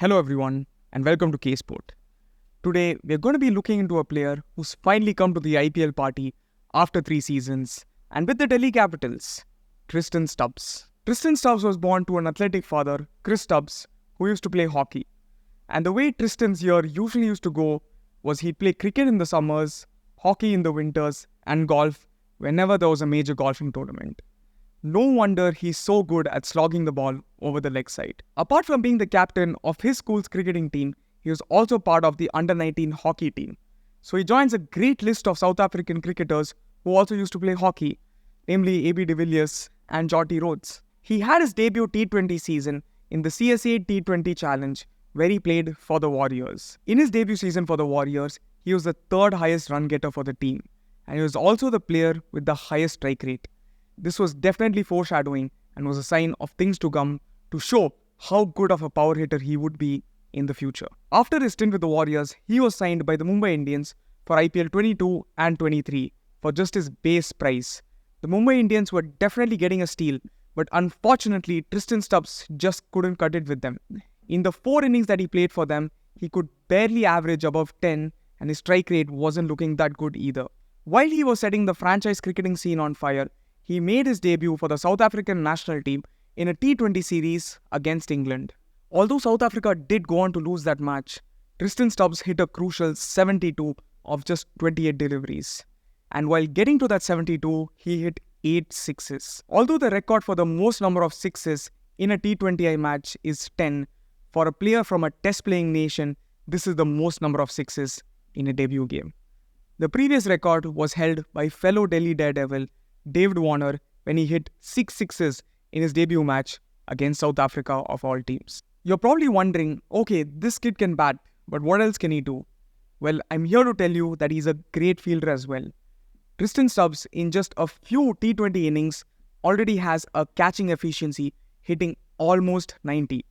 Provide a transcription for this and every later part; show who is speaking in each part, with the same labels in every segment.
Speaker 1: Hello everyone and welcome to K-Sport. Today we're going to be looking into a player who's finally come to the IPL party after 3 seasons and with the Delhi Capitals, Tristan Stubbs. Tristan Stubbs was born to an athletic father, Chris Stubbs, who used to play hockey. And the way Tristan's year usually used to go was he'd play cricket in the summers, hockey in the winters and golf whenever there was a major golfing tournament. No wonder he's so good at slogging the ball over the leg side. Apart from being the captain of his school's cricketing team, he was also part of the under-19 hockey team. So he joins a great list of South African cricketers who also used to play hockey, namely AB de Villiers and Jotty Rhodes. He had his debut T20 season in the CSA T20 Challenge, where he played for the Warriors. In his debut season for the Warriors, he was the third highest run getter for the team, and he was also the player with the highest strike rate. This was definitely foreshadowing and was a sign of things to come to show how good of a power hitter he would be in the future. After his stint with the Warriors, he was signed by the Mumbai Indians for IPL 22 and 23 for just his base price. The Mumbai Indians were definitely getting a steal, but unfortunately Tristan Stubbs just couldn't cut it with them. In the 4 innings that he played for them, he could barely average above 10 and his strike rate wasn't looking that good either. While he was setting the franchise cricketing scene on fire, he made his debut for the South African national team in a T20 series against England. Although South Africa did go on to lose that match, Tristan Stubbs hit a crucial 72 of just 28 deliveries. And while getting to that 72, he hit 8 sixes. Although the record for the most number of sixes in a T20I match is 10, for a player from a test-playing nation, this is the most number of sixes in a debut game. The previous record was held by fellow Delhi Daredevil David Warner when he hit 6 sixes in his debut match against South Africa of all teams. You're probably wondering, okay, this kid can bat, but what else can he do? Well, I'm here to tell you that he's a great fielder as well. Tristan Stubbs, in just a few T20 innings, already has a catching efficiency hitting almost 90.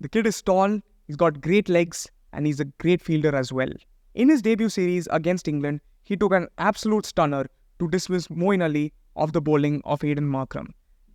Speaker 1: The kid is tall, he's got great legs, and he's a great fielder as well. In his debut series against England, he took an absolute stunner to dismiss Moeen Ali of the bowling of Aiden Markram.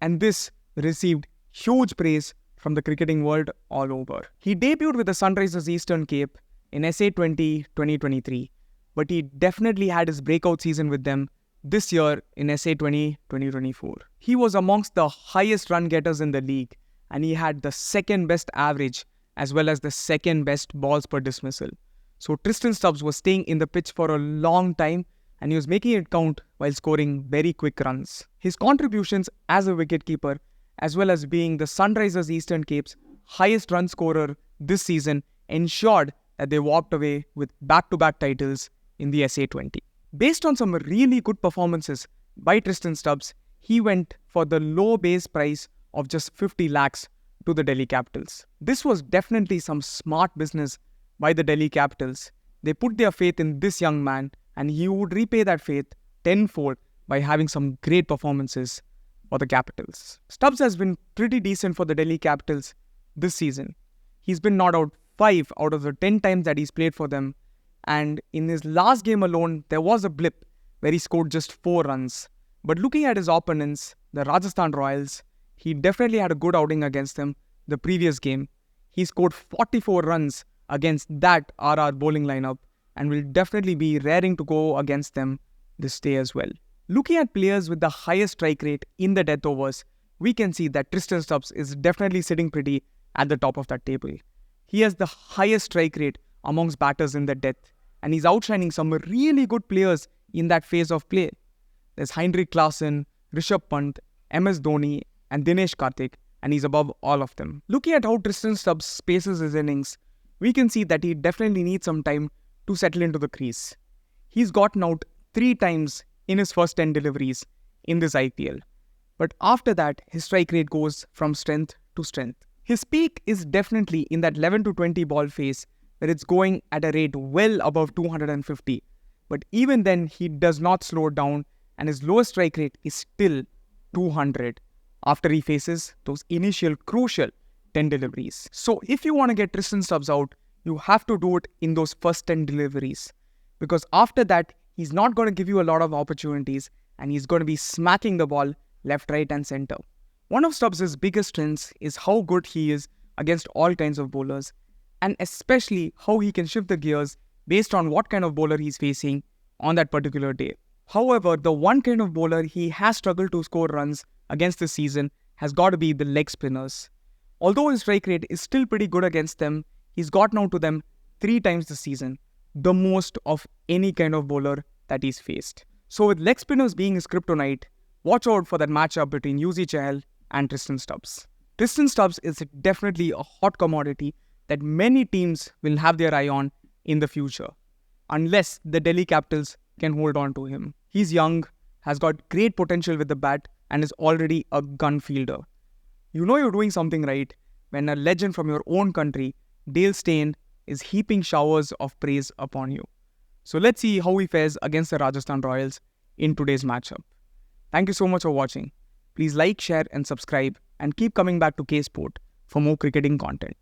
Speaker 1: And this received huge praise from the cricketing world all over. He debuted with the Sunrisers Eastern Cape in SA20 2023, but he definitely had his breakout season with them this year in SA20 2024. He was amongst the highest run getters in the league, and he had the second best average as well as the second best balls per dismissal. So Tristan Stubbs was staying in the pitch for a long time and he was making it count while scoring very quick runs. His contributions as a wicketkeeper, as well as being the Sunrisers Eastern Cape's highest run scorer this season, ensured that they walked away with back-to-back titles in the SA20. Based on some really good performances by Tristan Stubbs, he went for the low base price of just 50 lakhs to the Delhi Capitals. This was definitely some smart business by the Delhi Capitals. They put their faith in this young man, and he would repay that faith tenfold by having some great performances for the Capitals. Stubbs has been pretty decent for the Delhi Capitals this season. He's been not out 5 out of the 10 times that he's played for them, and in his last game alone, there was a blip where he scored just 4 runs. But looking at his opponents, the Rajasthan Royals, he definitely had a good outing against them the previous game. He scored 44 runs against that RR bowling lineup, and will definitely be raring to go against them this day as well. Looking at players with the highest strike rate in the death overs, we can see that Tristan Stubbs is definitely sitting pretty at the top of that table. He has the highest strike rate amongst batters in the death, and he's outshining some really good players in that phase of play. There's Heinrich Klaasen, Rishabh Pant, MS Dhoni, and Dinesh Karthik, and he's above all of them. Looking at how Tristan Stubbs spaces his innings, we can see that he definitely needs some time to settle into the crease. He's gotten out 3 times in his first 10 deliveries in this IPL. But after that, his strike rate goes from strength to strength. His peak is definitely in that 11 to 20 ball phase where it's going at a rate well above 250. But even then, he does not slow down and his lowest strike rate is still 200 after he faces those initial crucial 10 deliveries. So if you want to get Tristan Stubbs out, you have to do it in those first 10 deliveries. Because after that, he's not going to give you a lot of opportunities and he's going to be smacking the ball left, right and center. One of Stubbs' biggest strengths is how good he is against all kinds of bowlers. and especially how he can shift the gears based on what kind of bowler he's facing on that particular day. However, the one kind of bowler he has struggled to score runs against this season has got to be the leg spinners. Although his strike rate is still pretty good against them, he's gotten out to them 3 times this season, the most of any kind of bowler that he's faced. So with leg spinners being his kryptonite, watch out for that matchup between Yuzi Chahal and Tristan Stubbs. Tristan Stubbs is definitely a hot commodity that many teams will have their eye on in the future, unless the Delhi Capitals can hold on to him. He's young, has got great potential with the bat, and is already a gun fielder. You know you're doing something right when a legend from your own country, Dale Steyn, is heaping showers of praise upon you. So let's see how he fares against the Rajasthan Royals in today's matchup. Thank you so much for watching. Please like, share and subscribe and keep coming back to K-Sport for more cricketing content.